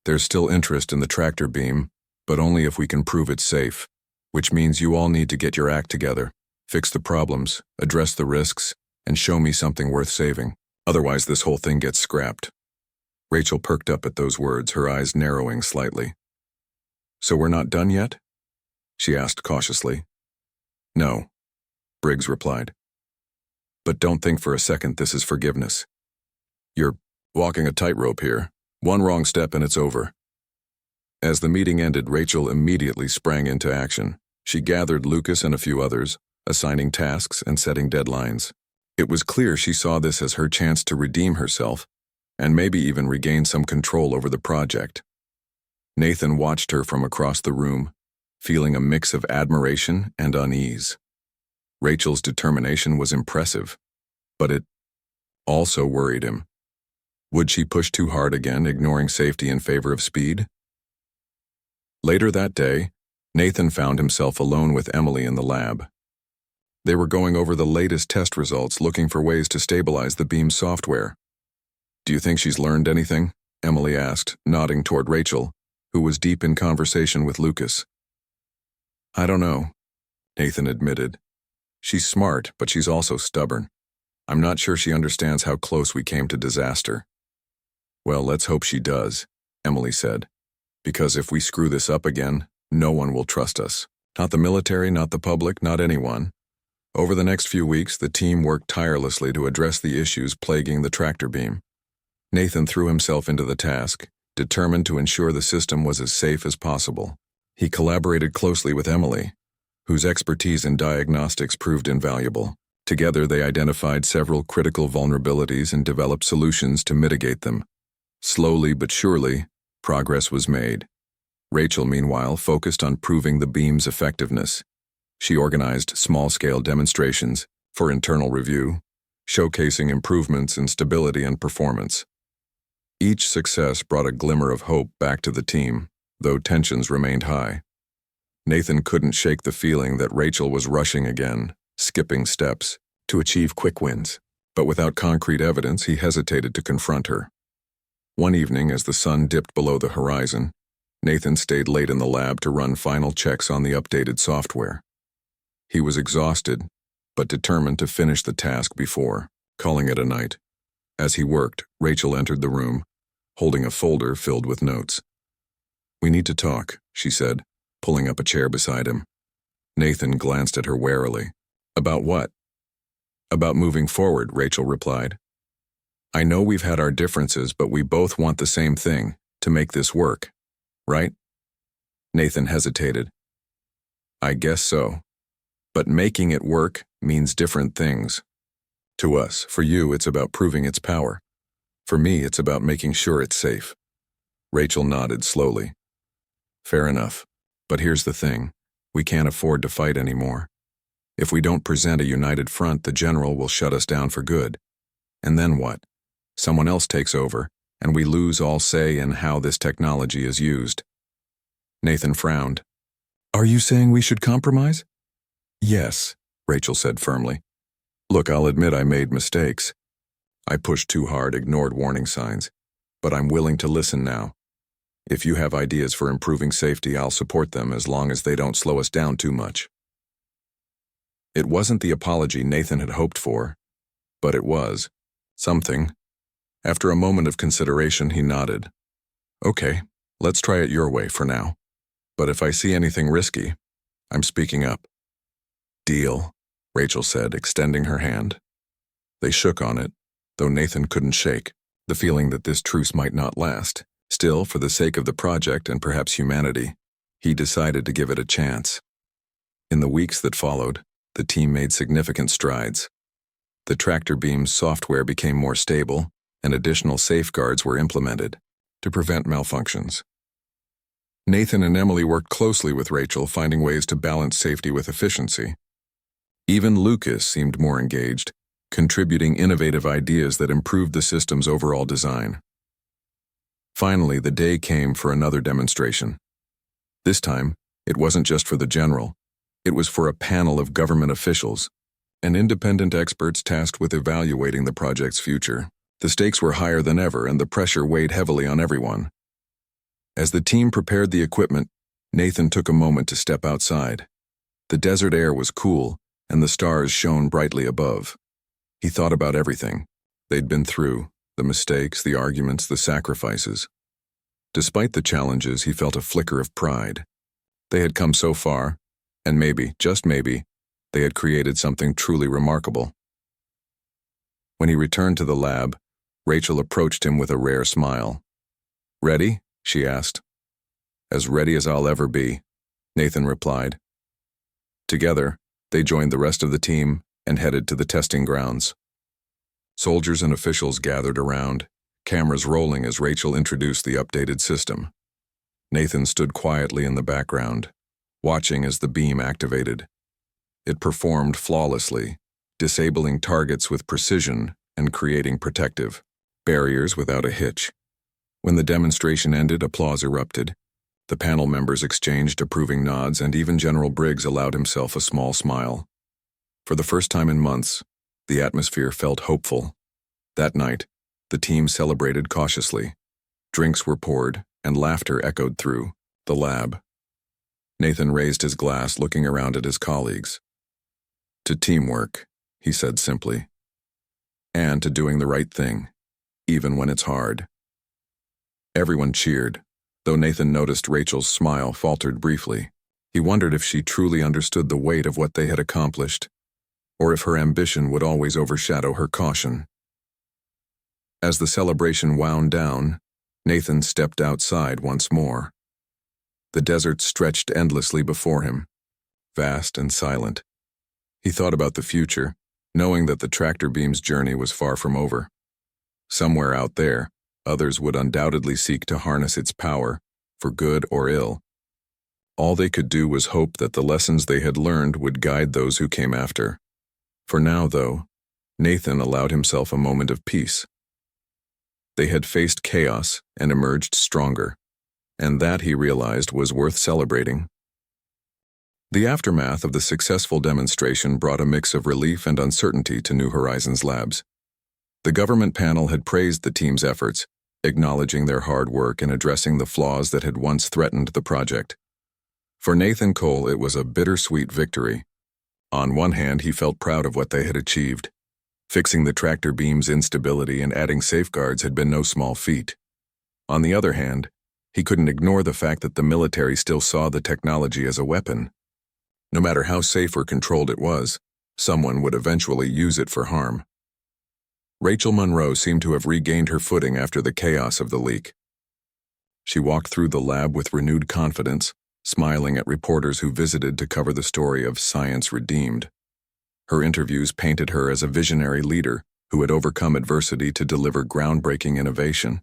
There's still interest in the tractor beam, but only if we can prove it's safe, which means you all need to get your act together, fix the problems, address the risks, and show me something worth saving. Otherwise, this whole thing gets scrapped." Rachel perked up at those words, her eyes narrowing slightly. "So we're not done yet?" she asked cautiously. "No," Briggs replied. "But don't think for a second this is forgiveness. You're walking a tightrope here. One wrong step and it's over." As the meeting ended, Rachel immediately sprang into action. She gathered Lucas and a few others, assigning tasks and setting deadlines. It was clear she saw this as her chance to redeem herself, and maybe even regain some control over the project. Nathan watched her from across the room, feeling a mix of admiration and unease. Rachel's determination was impressive, but it also worried him. Would she push too hard again, ignoring safety in favor of speed? Later that day, Nathan found himself alone with Emily in the lab. They were going over the latest test results, looking for ways to stabilize the beam's software. "Do you think she's learned anything?" Emily asked, nodding toward Rachel, who was deep in conversation with Lucas. "I don't know," Nathan admitted. "She's smart, but she's also stubborn. I'm not sure she understands how close we came to disaster." "Well, let's hope she does," Emily said. "Because if we screw this up again, no one will trust us. Not the military, not the public, not anyone." Over the next few weeks, the team worked tirelessly to address the issues plaguing the tractor beam. Nathan threw himself into the task, determined to ensure the system was as safe as possible. He collaborated closely with Emily, whose expertise in diagnostics proved invaluable. Together, they identified several critical vulnerabilities and developed solutions to mitigate them. Slowly but surely, progress was made. Rachel, meanwhile, focused on proving the beam's effectiveness. She organized small-scale demonstrations for internal review, showcasing improvements in stability and performance. Each success brought a glimmer of hope back to the team, though tensions remained high. Nathan couldn't shake the feeling that Rachel was rushing again, skipping steps, to achieve quick wins. But without concrete evidence, he hesitated to confront her. One evening, as the sun dipped below the horizon, Nathan stayed late in the lab to run final checks on the updated software. He was exhausted, but determined to finish the task before calling it a night. As he worked, Rachel entered the room, holding a folder filled with notes. "We need to talk," she said, pulling up a chair beside him. Nathan glanced at her warily. "About what?" "About moving forward," Rachel replied. "I know we've had our differences, but we both want the same thing, to make this work, right?" Nathan hesitated. "I guess so. But making it work means different things. To us, for you, it's about proving its power. For me, it's about making sure it's safe. Rachel nodded slowly. Fair enough. But here's the thing. We can't afford to fight anymore. If we don't present a united front, the general will shut us down for good. And then what? Someone else takes over, and we lose all say in how this technology is used. Nathan frowned. Are you saying we should compromise? Yes, Rachel said firmly. Look, I'll admit I made mistakes. I pushed too hard, ignored warning signs. But I'm willing to listen now. If you have ideas for improving safety, I'll support them as long as they don't slow us down too much. It wasn't the apology Nathan had hoped for, but it was something. After a moment of consideration, he nodded. Okay, let's try it your way for now. But if I see anything risky, I'm speaking up. Deal, Rachel said, extending her hand. They shook on it, though Nathan couldn't shake the feeling that this truce might not last. Still, for the sake of the project and perhaps humanity, he decided to give it a chance. In the weeks that followed, the team made significant strides. The tractor beam's software became more stable, and additional safeguards were implemented to prevent malfunctions. Nathan and Emily worked closely with Rachel, finding ways to balance safety with efficiency. Even Lucas seemed more engaged, contributing innovative ideas that improved the system's overall design. Finally, the day came for another demonstration. This time, it wasn't just for the general. It was for a panel of government officials and independent experts tasked with evaluating the project's future. The stakes were higher than ever, and the pressure weighed heavily on everyone. As the team prepared the equipment, Nathan took a moment to step outside. The desert air was cool, and the stars shone brightly above. He thought about everything they'd been through, the mistakes, the arguments, the sacrifices. Despite the challenges, he felt a flicker of pride. They had come so far, and maybe, just maybe, they had created something truly remarkable. When he returned to the lab, Rachel approached him with a rare smile. Ready? She asked. As ready as I'll ever be, Nathan replied. Together, they joined the rest of the team and headed to the testing grounds. Soldiers and officials gathered around, cameras rolling as Rachel introduced the updated system. Nathan stood quietly in the background, watching as the beam activated. It performed flawlessly, disabling targets with precision and creating protective barriers without a hitch. When the demonstration ended, applause erupted. The panel members exchanged approving nods, and even General Briggs allowed himself a small smile. For the first time in months, the atmosphere felt hopeful. That night, the team celebrated cautiously. Drinks were poured, and laughter echoed through the lab. Nathan raised his glass, looking around at his colleagues. To teamwork, he said simply. And to doing the right thing, even when it's hard. Everyone cheered, though Nathan noticed Rachel's smile faltered briefly. He wondered if she truly understood the weight of what they had accomplished, or if her ambition would always overshadow her caution. As the celebration wound down, Nathan stepped outside once more. The desert stretched endlessly before him, vast and silent. He thought about the future, knowing that the tractor beam's journey was far from over. Somewhere out there, others would undoubtedly seek to harness its power, for good or ill. All they could do was hope that the lessons they had learned would guide those who came after. For now, though, Nathan allowed himself a moment of peace. They had faced chaos and emerged stronger, and that, he realized, was worth celebrating. The aftermath of the successful demonstration brought a mix of relief and uncertainty to New Horizons Labs. The government panel had praised the team's efforts, acknowledging their hard work and addressing the flaws that had once threatened the project. For Nathan Cole, it was a bittersweet victory. On one hand, he felt proud of what they had achieved. Fixing the tractor beam's instability and adding safeguards had been no small feat. On the other hand, he couldn't ignore the fact that the military still saw the technology as a weapon. No matter how safe or controlled it was, someone would eventually use it for harm. Rachel Monroe seemed to have regained her footing after the chaos of the leak. She walked through the lab with renewed confidence, smiling at reporters who visited to cover the story of Science Redeemed. Her interviews painted her as a visionary leader who had overcome adversity to deliver groundbreaking innovation.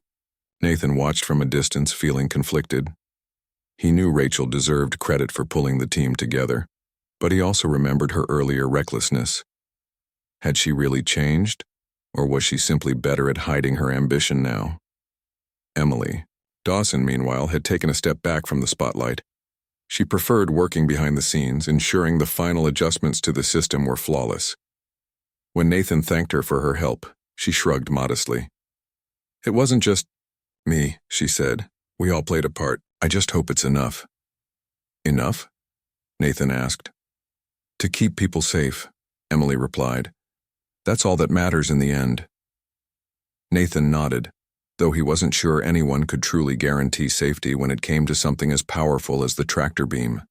Nathan watched from a distance, feeling conflicted. He knew Rachel deserved credit for pulling the team together, but he also remembered her earlier recklessness. Had she really changed, or was she simply better at hiding her ambition now? Emily Dawson, meanwhile, had taken a step back from the spotlight. She preferred working behind the scenes, ensuring the final adjustments to the system were flawless. When Nathan thanked her for her help, she shrugged modestly. "It wasn't just me," she said. "We all played a part. I just hope it's enough." "Enough?" Nathan asked. "To keep people safe," Emily replied. "That's all that matters in the end." Nathan nodded, though he wasn't sure anyone could truly guarantee safety when it came to something as powerful as the tractor beam.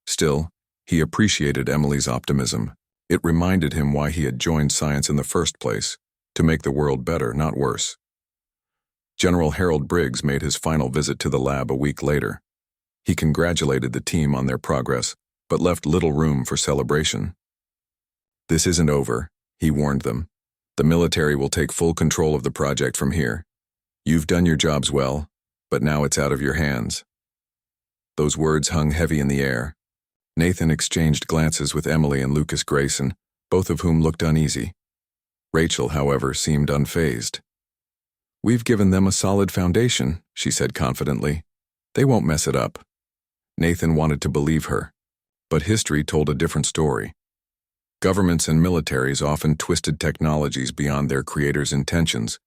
Still, he appreciated Emily's optimism. It reminded him why he had joined science in the first place, to make the world better, not worse. General Harold Briggs made his final visit to the lab a week later. He congratulated the team on their progress, but left little room for celebration. "This isn't over," he warned them. "The military will take full control of the project from here. You've done your jobs well, but now it's out of your hands." Those words hung heavy in the air. Nathan exchanged glances with Emily and Lucas Grayson, both of whom looked uneasy. Rachel, however, seemed unfazed. "We've given them a solid foundation," she said confidently. "They won't mess it up." Nathan wanted to believe her, but history told a different story. Governments and militaries often twisted technologies beyond their creators' intentions.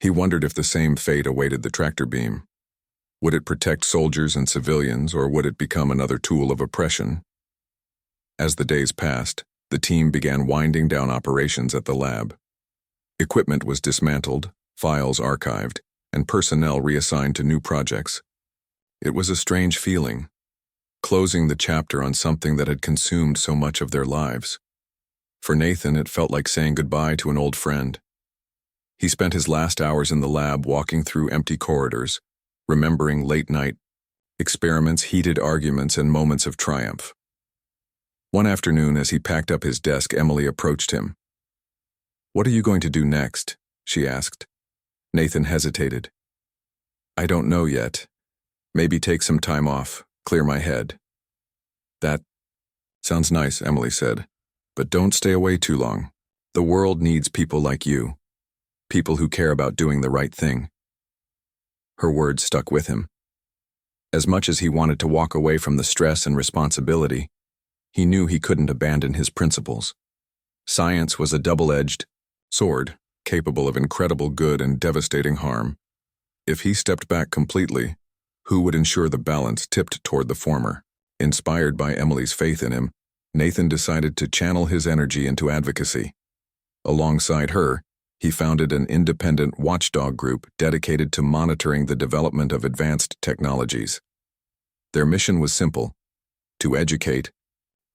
He wondered if the same fate awaited the tractor beam. Would it protect soldiers and civilians, or would it become another tool of oppression? As the days passed, the team began winding down operations at the lab. Equipment was dismantled, files archived, and personnel reassigned to new projects. It was a strange feeling, closing the chapter on something that had consumed so much of their lives. For Nathan, it felt like saying goodbye to an old friend. He spent his last hours in the lab walking through empty corridors, remembering late night experiments, heated arguments, and moments of triumph. One afternoon, as he packed up his desk, Emily approached him. "What are you going to do next?" she asked. Nathan hesitated. "I don't know yet. Maybe take some time off, clear my head." "That sounds nice," Emily said. "But don't stay away too long. The world needs people like you. People who care about doing the right thing." Her words stuck with him. As much as he wanted to walk away from the stress and responsibility, he knew he couldn't abandon his principles. Science was a double-edged sword, capable of incredible good and devastating harm. If he stepped back completely, who would ensure the balance tipped toward the former? Inspired by Emily's faith in him, Nathan decided to channel his energy into advocacy. Alongside her, he founded an independent watchdog group dedicated to monitoring the development of advanced technologies. Their mission was simple: to educate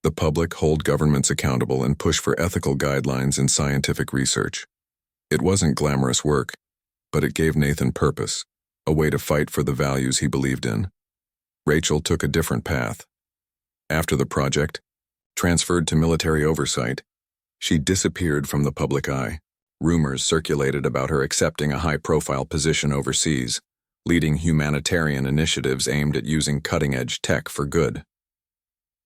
the public, hold governments accountable, and push for ethical guidelines in scientific research. It wasn't glamorous work, but it gave Nathan purpose, a way to fight for the values he believed in. Rachel took a different path. After the project, transferred to military oversight, she disappeared from the public eye. Rumors circulated about her accepting a high-profile position overseas, leading humanitarian initiatives aimed at using cutting-edge tech for good.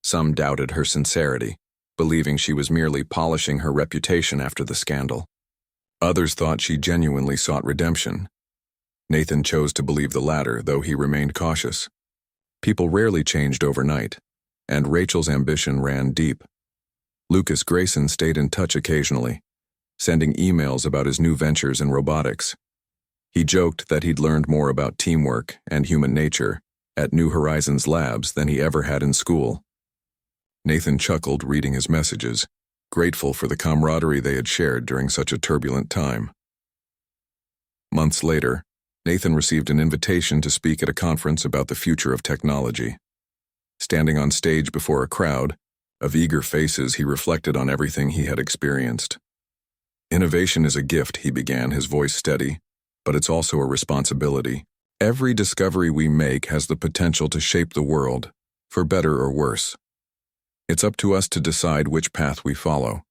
Some doubted her sincerity, believing she was merely polishing her reputation after the scandal. Others thought she genuinely sought redemption. Nathan chose to believe the latter, though he remained cautious. People rarely changed overnight, and Rachel's ambition ran deep. Lucas Grayson stayed in touch occasionally, sending emails about his new ventures in robotics. He joked that he'd learned more about teamwork and human nature at New Horizons Labs than he ever had in school. Nathan chuckled reading his messages, grateful for the camaraderie they had shared during such a turbulent time. Months later, Nathan received an invitation to speak at a conference about the future of technology. Standing on stage before a crowd of eager faces, he reflected on everything he had experienced. "Innovation is a gift," he began, his voice steady, "but it's also a responsibility. Every discovery we make has the potential to shape the world, for better or worse." It's up to us to decide which path we follow.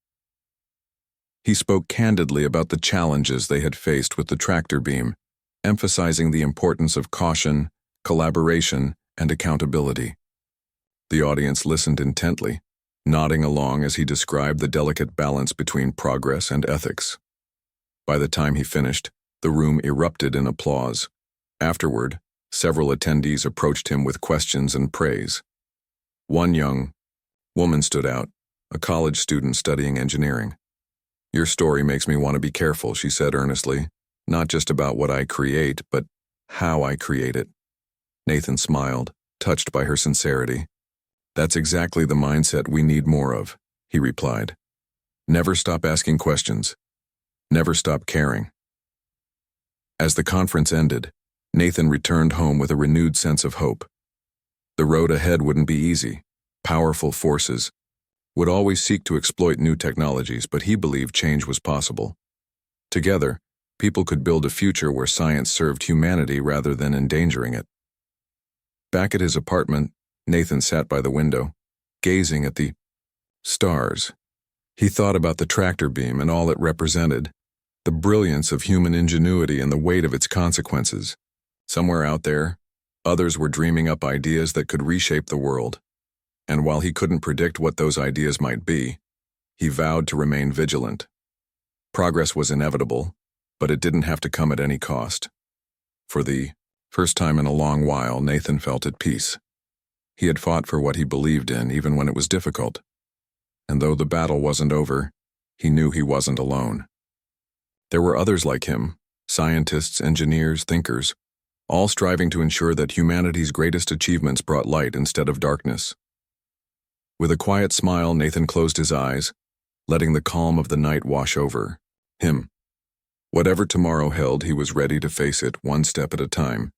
He spoke candidly about the challenges they had faced with the tractor beam, emphasizing the importance of caution, collaboration, and accountability. The audience listened intently, nodding along as he described the delicate balance between progress and ethics. By the time he finished, the room erupted in applause. Afterward, several attendees approached him with questions and praise. One young woman stood out, a college student studying engineering. "Your story makes me want to be careful," she said earnestly, "not just about what I create, but how I create it." Nathan smiled, touched by her sincerity. "That's exactly the mindset we need more of," he replied. "Never stop asking questions. Never stop caring." As the conference ended, Nathan returned home with a renewed sense of hope. The road ahead wouldn't be easy. Powerful forces would always seek to exploit new technologies, but he believed change was possible. Together, people could build a future where science served humanity rather than endangering it. Back at his apartment, Nathan sat by the window, gazing at the stars. He thought about the tractor beam and all it represented, the brilliance of human ingenuity and the weight of its consequences. Somewhere out there, others were dreaming up ideas that could reshape the world. And while he couldn't predict what those ideas might be, he vowed to remain vigilant. Progress was inevitable, but it didn't have to come at any cost. For the first time in a long while, Nathan felt at peace. He had fought for what he believed in, even when it was difficult. And though the battle wasn't over, he knew he wasn't alone. There were others like him, scientists, engineers, thinkers, all striving to ensure that humanity's greatest achievements brought light instead of darkness. With a quiet smile, Nathan closed his eyes, letting the calm of the night wash over him. Whatever tomorrow held, he was ready to face it one step at a time.